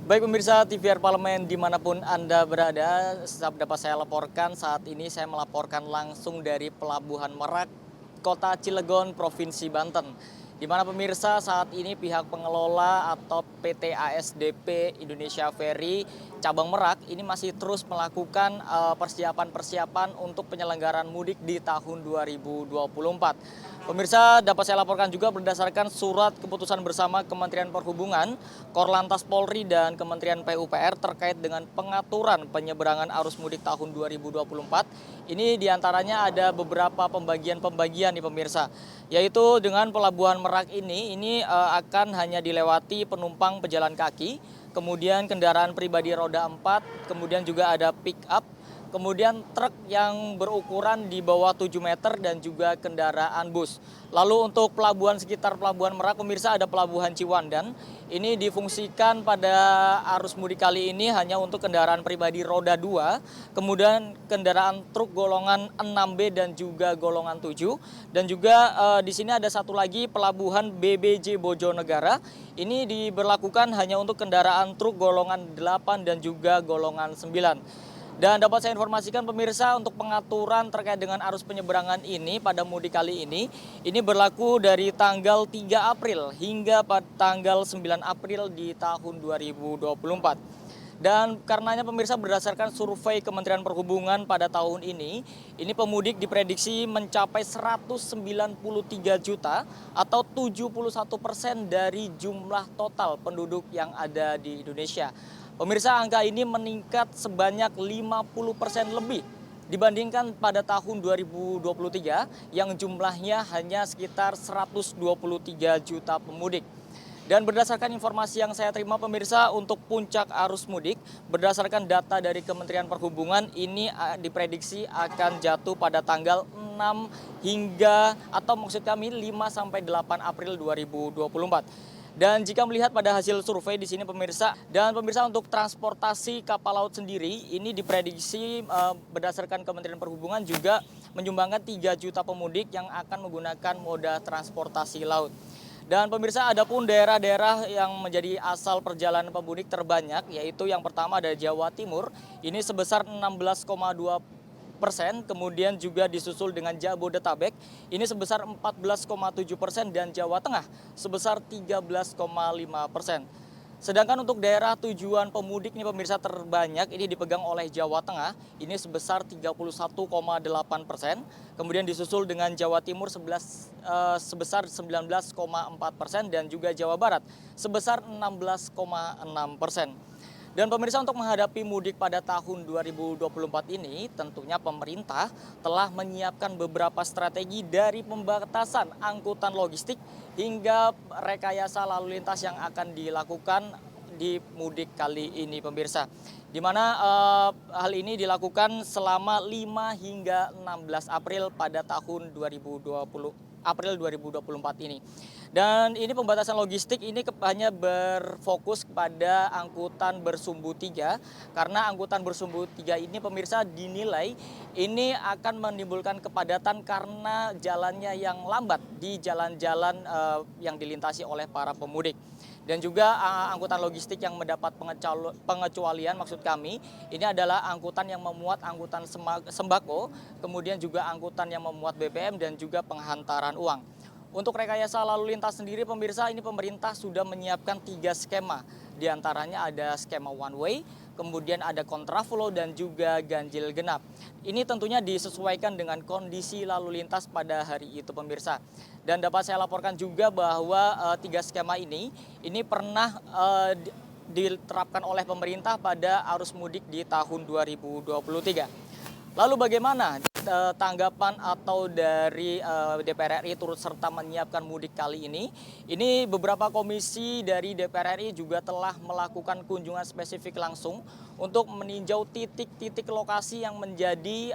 Baik pemirsa TVR Parlemen dimanapun Anda berada, dapat saya laporkan saat ini saya melaporkan langsung dari Pelabuhan Merak, Kota Cilegon, Provinsi Banten. Di mana pemirsa saat ini pihak pengelola atau PT ASDP Indonesia Ferry Cabang Merak ini masih terus melakukan persiapan-persiapan untuk penyelenggaraan mudik di tahun 2024. Pemirsa, dapat saya laporkan juga berdasarkan surat keputusan bersama Kementerian Perhubungan, Korlantas Polri, dan Kementerian PUPR terkait dengan pengaturan penyeberangan arus mudik tahun 2024. Ini diantaranya ada beberapa pembagian-pembagian nih pemirsa, yaitu dengan Pelabuhan Merak ini akan hanya dilewati penumpang pejalan kaki, kemudian kendaraan pribadi roda 4, kemudian juga ada pick up, kemudian truk yang berukuran di bawah 7 meter dan juga kendaraan bus. Lalu untuk pelabuhan sekitar Pelabuhan Merak, pemirsa ada Pelabuhan Ciwandan. Ini difungsikan pada arus mudik kali ini hanya untuk kendaraan pribadi roda 2, kemudian kendaraan truk golongan 6B dan juga golongan 7. Dan juga di sini ada satu lagi Pelabuhan BBJ Bojonegara. Ini diberlakukan hanya untuk kendaraan truk golongan 8 dan juga golongan 9. Dan dapat saya informasikan pemirsa untuk pengaturan terkait dengan arus penyeberangan ini pada mudik kali ini berlaku dari tanggal 3 April hingga pada tanggal 9 April di tahun 2024. Dan karenanya pemirsa berdasarkan survei Kementerian Perhubungan pada tahun ini pemudik diprediksi mencapai 193 juta atau 71% dari jumlah total penduduk yang ada di Indonesia. Pemirsa, angka ini meningkat sebanyak 50% lebih dibandingkan pada tahun 2023 yang jumlahnya hanya sekitar 123 juta pemudik. Dan berdasarkan informasi yang saya terima pemirsa untuk puncak arus mudik, berdasarkan data dari Kementerian Perhubungan ini diprediksi akan jatuh pada tanggal 6 hingga atau maksud kami 5 sampai 8 April 2024. Dan jika melihat pada hasil survei di sini pemirsa untuk transportasi kapal laut sendiri ini diprediksi berdasarkan Kementerian Perhubungan juga menyumbangkan 3 juta pemudik yang akan menggunakan moda transportasi laut. Dan pemirsa, ada pun daerah-daerah yang menjadi asal perjalanan pemudik terbanyak, yaitu yang pertama ada Jawa Timur, ini sebesar 16,2%, kemudian juga disusul dengan Jabodetabek, ini sebesar 14,7%, dan Jawa Tengah sebesar 13,5%. Sedangkan untuk daerah tujuan pemudik nih pemirsa terbanyak ini dipegang oleh Jawa Tengah, ini sebesar 31,8%, kemudian disusul dengan Jawa Timur sebesar 19,4% dan juga Jawa Barat sebesar 16,6%. Dan pemirsa, untuk menghadapi mudik pada tahun 2024 ini tentunya pemerintah telah menyiapkan beberapa strategi dari pembatasan angkutan logistik hingga rekayasa lalu lintas yang akan dilakukan di mudik kali ini pemirsa. Di mana hal ini dilakukan selama 5 hingga 16 April pada tahun 2024 ini. Dan ini pembatasan logistik ini hanya berfokus kepada angkutan bersumbu 3, karena angkutan bersumbu 3 ini pemirsa dinilai ini akan menimbulkan kepadatan karena jalannya yang lambat di jalan-jalan yang dilintasi oleh para pemudik. Dan juga angkutan logistik yang mendapat pengecualian maksud kami ini adalah angkutan yang memuat angkutan sembako, kemudian juga angkutan yang memuat BBM dan juga penghantaran uang. Untuk rekayasa lalu lintas sendiri pemirsa, ini pemerintah sudah menyiapkan 3 skema. Di antaranya ada skema one way, kemudian ada kontraflow dan juga ganjil genap. Ini tentunya disesuaikan dengan kondisi lalu lintas pada hari itu pemirsa. Dan dapat saya laporkan juga bahwa 3 skema ini pernah diterapkan oleh pemerintah pada arus mudik di tahun 2023. Lalu bagaimana tanggapan atau dari DPR RI turut serta menyiapkan mudik kali ini? Ini beberapa komisi dari DPR RI juga telah melakukan kunjungan spesifik langsung untuk meninjau titik-titik lokasi yang menjadi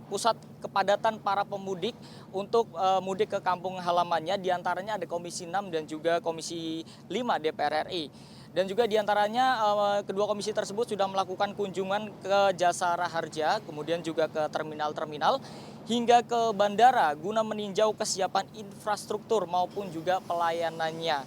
pusat kepadatan para pemudik untuk mudik ke kampung halamannya. Di antaranya ada Komisi 6 dan juga Komisi 5 DPR RI. Dan juga diantaranya kedua komisi tersebut sudah melakukan kunjungan ke Jasara Harja, kemudian juga ke terminal-terminal, hingga ke bandara guna meninjau kesiapan infrastruktur maupun juga pelayanannya.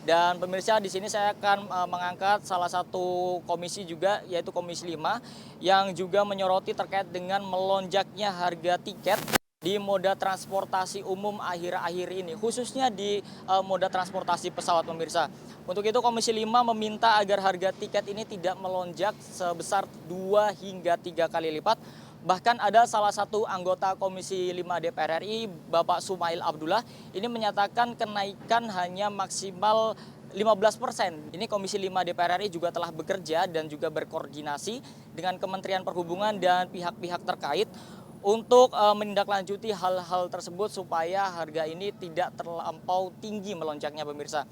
Dan pemirsa, di sini saya akan mengangkat salah satu komisi juga, yaitu Komisi 5 yang juga menyoroti terkait dengan melonjaknya harga tiket di moda transportasi umum akhir-akhir ini, khususnya di moda transportasi pesawat, pemirsa. Untuk itu Komisi 5 meminta agar harga tiket ini tidak melonjak sebesar 2 hingga 3 kali lipat. Bahkan ada salah satu anggota Komisi 5 DPR RI, Bapak Sumail Abdullah, ini menyatakan kenaikan hanya maksimal 15%. Ini Komisi 5 DPR RI juga telah bekerja dan juga berkoordinasi dengan Kementerian Perhubungan dan pihak-pihak terkait untuk menindaklanjuti hal-hal tersebut supaya harga ini tidak terlampau tinggi melonjaknya, pemirsa.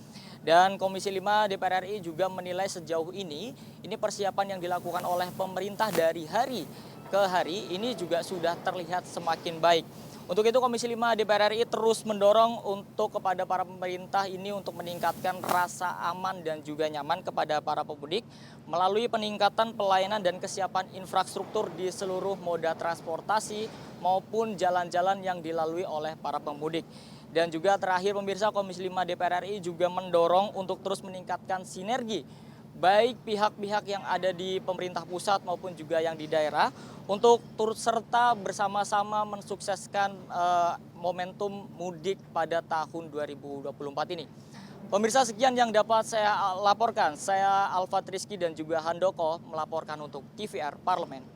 Dan Komisi 5 DPR RI juga menilai sejauh ini persiapan yang dilakukan oleh pemerintah dari hari ke hari ini juga sudah terlihat semakin baik. Untuk itu Komisi 5 DPR RI terus mendorong untuk kepada para pemerintah ini untuk meningkatkan rasa aman dan juga nyaman kepada para pemudik melalui peningkatan pelayanan dan kesiapan infrastruktur di seluruh moda transportasi maupun jalan-jalan yang dilalui oleh para pemudik. Dan juga terakhir pemirsa, Komisi 5 DPR RI juga mendorong untuk terus meningkatkan sinergi baik pihak-pihak yang ada di pemerintah pusat maupun juga yang di daerah untuk turut serta bersama-sama mensukseskan momentum mudik pada tahun 2024 ini. Pemirsa, sekian yang dapat saya laporkan. Saya Alfa Triski dan juga Handoko melaporkan untuk TVR Parlemen.